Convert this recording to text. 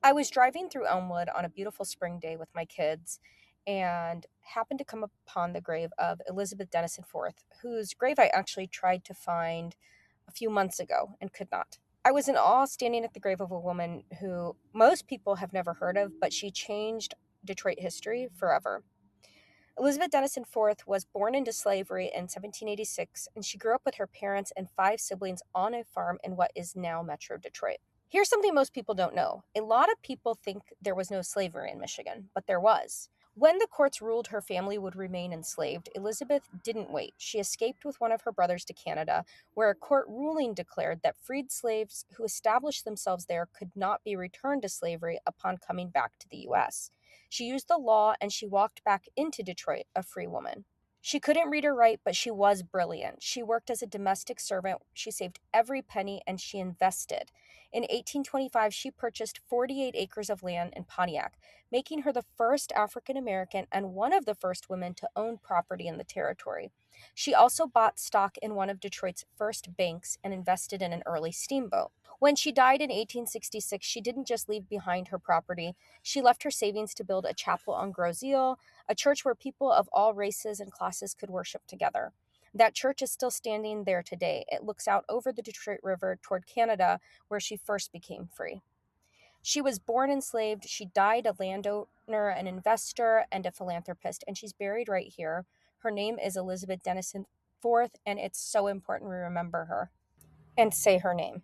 I was driving through Elmwood on a beautiful spring day with my kids and happened to come upon the grave of Elizabeth Denison Forth, whose grave I actually tried to find a few months ago and could not. I was in awe standing at the grave of a woman who most people have never heard of, but she changed Detroit history forever. Elizabeth Denison Forth was born into slavery in 1786, and she grew up with her parents and five siblings on a farm in what is now Metro Detroit. Here's something most people don't know. A lot of people think there was no slavery in Michigan, but there was. When the courts ruled her family would remain enslaved, Elizabeth didn't wait. She escaped with one of her brothers to Canada, where a court ruling declared that freed slaves who established themselves there could not be returned to slavery upon coming back to the U.S. She used the law and she walked back into Detroit a free woman. She couldn't read or write, but she was brilliant. She worked as a domestic servant, she saved every penny, and she invested. In 1825, she purchased 48 acres of land in Pontiac, making her the first African American and one of the first women to own property in the territory. She also bought stock in one of Detroit's first banks and invested in an early steamboat. When she died in 1866, she didn't just leave behind her property, she left her savings to build a chapel on Grosse Ile, a church where people of all races and classes could worship together. That church is still standing there today. It looks out over the Detroit River toward Canada, where she first became free. She was born enslaved, she died a landowner, an investor, and a philanthropist, and she's buried right here. Her name is Elizabeth Denison Forth, and it's so important we remember her and say her name.